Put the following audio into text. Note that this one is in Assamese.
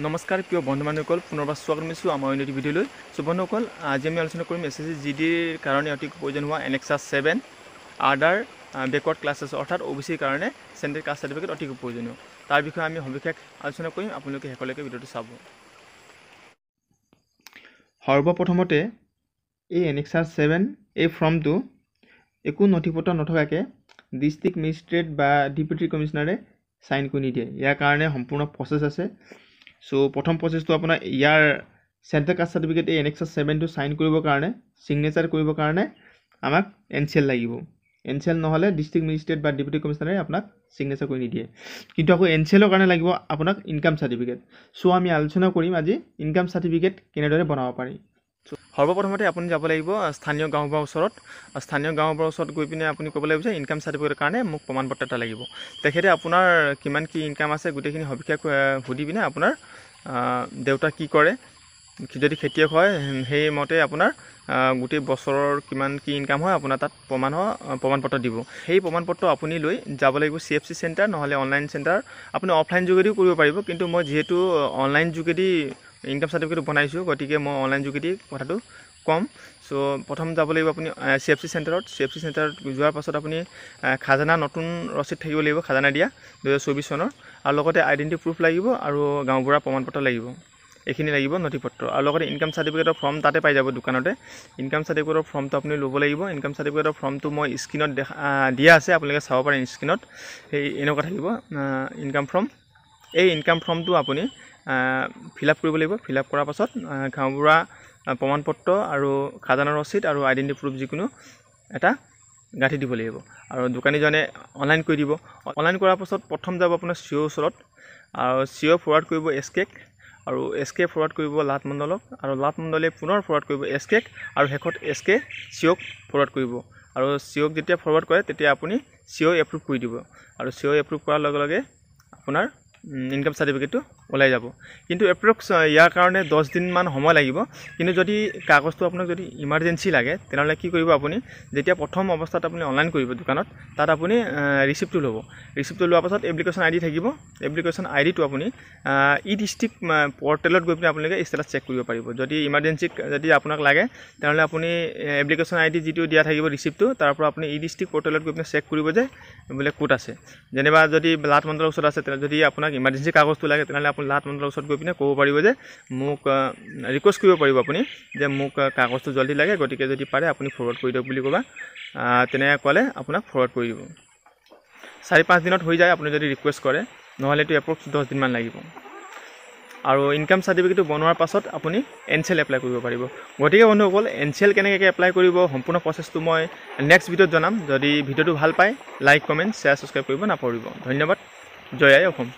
নমস্কাৰ প্ৰিয় বন্ধু বান্ধৱীসকল পুনৰবাৰ স্বাগতম জনাইছোঁ আমাৰ অন্য ভিডিঅ'লৈ। সো বন্ধুসকল আজি আমি আলোচনা কৰিম এছএছচি জিডিৰ কাৰণে অতি প্ৰয়োজন হোৱা এনেক্সাছ 7 আদাৰ বেকৱাৰ্ড ক্লাছেছ অৰ্থাৎ ওবিচিৰ কাৰণে চেণ্ট্ৰেল কাষ্ট চাৰ্টিফিকেট অতি প্ৰয়োজনীয়। তাৰ বিষয়ে আমি সবিশেষ আলোচনা কৰিম, আপোনালোকে শেষলৈকে ভিডিঅ'টো চাব। সৰ্বপ্ৰথমতে এই এনেক্সাছ 7 এই ফৰ্মটো একো নথিপত্ৰ নথকাকৈ ডিষ্ট্ৰিক্ট মেজিষ্ট্ৰেট বা ডেপুটি কমিশনাৰে সাইন কৰি নিদিয়ে। ইয়াৰ কাৰণে সম্পূৰ্ণ প্ৰচেছ আছে। সো প্ৰথম প্ৰচেছটো আপোনাৰ ইয়াৰ চেণ্ট্ৰেল কাষ্ট চাৰ্টিফিকেট এই এনেক্সাছ 7টো সাইন কৰিবৰ কাৰণে সিগনেচাৰ কৰিবৰ কাৰণে আমাক এনচিএল লাগিব। এনচিএল নহ'লে ডিষ্ট্ৰিক্ট মেজিষ্ট্ৰেট বা ডেপুটি কমিশনাৰে আপোনাক সিগনেচাৰ কৰি নিদিয়ে। কিন্তু আকৌ এনচিএলৰ কাৰণে লাগিব আপোনাক ইনকাম চাৰ্টিফিকেট। সো আমি আলোচনা কৰিম আজি ইনকাম চাৰ্টিফিকেট কেনেদৰে বনাব পাৰি। সৰ্বপ্ৰথমতে আপুনি যাব লাগিব স্থানীয় গাঁওবুঢ়াৰ ওচৰত। স্থানীয় গাঁওবুঢ়াৰ ওচৰত গৈ পিনে আপুনি ক'ব লাগিব যে ইনকাম চাৰ্টিফিকেটৰ কাৰণে মোক প্ৰমাণপত্ৰ এটা লাগিব। তেখেতে আপোনাৰ কিমান কি ইনকাম আছে গোটেইখিনি সবিশেষ সুধি পিনে আপোনাৰ দেউতা কি কৰে, যদি খেতিয়ক হয় সেইমতে আপোনাৰ গোটেই বছৰৰ কিমান কি ইনকাম হয় আপোনাৰ তাত প্ৰমাণপত্ৰ দিব। সেই প্ৰমাণপত্ৰ আপুনি লৈ যাব লাগিব CFC চেণ্টাৰ নহ'লে অনলাইন চেণ্টাৰ। আপুনি অফলাইন যোগেদিও কৰিব পাৰিব, কিন্তু মই যিহেতু অনলাইন যোগেদি ইনকাম চাৰ্টিফিকেট বনাইছোঁ গতিকে মই অনলাইন যোগেদি কথাটো কম। সো প্ৰথম যাব লাগিব আপুনি CFC চেণ্টাৰত। CFC চেণ্টাৰত যোৱাৰ পাছত আপুনি খাজানা নতুন ৰচিদ থাকিব লাগিব, খাজানা দিয়া 2024 চনৰ, আৰু লগতে আইডেণ্টি প্ৰুফ লাগিব আৰু গাঁওবুঢ়া প্ৰমাণপত্ৰ লাগিব। এইখিনি লাগিব নথিপত্ৰ, আৰু লগতে ইনকাম চাৰ্টিফিকেটৰ ফৰ্ম তাতে পাই যাব দোকানতে। ইনকাম চাৰ্টিফিকেটৰ ফৰ্মটো আপুনি ল'ব লাগিব। ইনকাম চাৰ্টিফিকেটৰ ফৰ্মটো মই স্ক্ৰীনত দিয়া আছে, আপোনালোকে চাব পাৰে স্ক্ৰীনত। সেই এনেকুৱা থাকিব ইনকাম ফৰ্ম। এই ইনকাম ফৰ্মটো আপুনি ফিল আপ কৰিব লাগিব। ফিল আপ কৰাৰ পাছত গাঁওবুঢ়া প্ৰমাণপত্ৰ আৰু খাজানা ৰচিদ আৰু আইডেণ্টি প্ৰুফ যিকোনো এটা গাঁঠি দিব লাগিব, আৰু দোকানীজনে অনলাইন কৰি দিব। অনলাইন কৰাৰ পাছত প্ৰথম যাব আপোনাৰ CO ওচৰত, আৰু CO ফৰৱাৰ্ড কৰিব SK, আৰু SK ফৰৱাৰ্ড কৰিব লাট মণ্ডলক, আৰু লাট মণ্ডলে পুনৰ ফৰৱাৰ্ড কৰিব SK, আৰু শেষত SK COক ফৰৱাৰ্ড কৰিব। আৰু COক যেতিয়া ফৰৱাৰ্ড কৰে তেতিয়া আপুনি CO এপ্ৰুভ কৰি দিব, আৰু CO এপ্ৰুভ কৰাৰ লগে লগে আপোনাৰ ইনকাম চাৰ্টিফিকেটটো ওলাই যাব। কিন্তু এপ্ৰক্স ইয়াৰ কাৰণে 10 দিনমান সময় লাগিব। কিন্তু যদি কাগজটো আপোনাক যদি ইমাৰ্জেঞ্চি লাগে তেনেহ'লে কি কৰিব, আপুনি যেতিয়া প্ৰথম অৱস্থাত আপুনি অনলাইন কৰিব দোকানত, তাত আপুনি ৰিচিপ্টটো ল'ব। ৰিচিপ্টটো লোৱাৰ পাছত এপ্লিকেশ্যন ID থাকিব। এপ্লিকেশ্যন IDটো আপুনি ডিষ্ট্ৰিক্ট পৰ্টেলত গৈ পিনে আপোনালোকে ষ্টেটাছ চেক কৰিব পাৰিব। যদি ইমাৰ্জেঞ্চি যদি আপোনাক লাগে তেনেহ'লে আপুনি এপ্লিকেশ্যন ID যিটো দিয়া থাকিব ৰিচিপ্টটো, তাৰ পৰা আপুনি ডিষ্ট্ৰিক্ট পৰ্টেলত গৈ পিনে চেক কৰিব যে বোলে ক'ত আছে। যেনিবা যদি লাট মণ্ডলৰ ওচৰত আছে, যদি আপোনাক ইমাৰ্জেঞ্চি কাগজটো লাগে তেনেহ'লে আপুনি লাট মণ্ডলৰ ওচৰত গৈ পিনে ক'ব পাৰিব যে মোক ৰিকুৱেষ্ট কৰিব পাৰিব আপুনি যে মোক কাগজটো জল্দি লাগে, গতিকে যদি পাৰে আপুনি ফৰৱাৰ্ড কৰি দিয়ক বুলি ক'বা। তেনেকৈ ক'লে আপোনাক ফৰৱাৰ্ড কৰি দিব। 4-5 দিনত হৈ যায় আপুনি যদি ৰিকুৱেষ্ট কৰে, নহ'লেতো এপ্ৰক্স 10 দিনমান লাগিব। আৰু ইনকাম চাৰ্টিফিকেটটো বনোৱাৰ পাছত আপুনি NCL এপ্লাই কৰিব পাৰিব। গতিকে বন্ধুসকল, NCL কেনেকৈ এপ্লাই কৰিব সম্পূৰ্ণ প্ৰচেছটো মই নেক্সট ভিডিঅ'ত জনাম। যদি ভিডিঅ'টো ভাল পায় লাইক, কমেণ্ট, শ্বেয়াৰ, ছাবস্ক্ৰাইব কৰিব নাপাহৰিব। ধন্যবাদ। জয় আই অসম।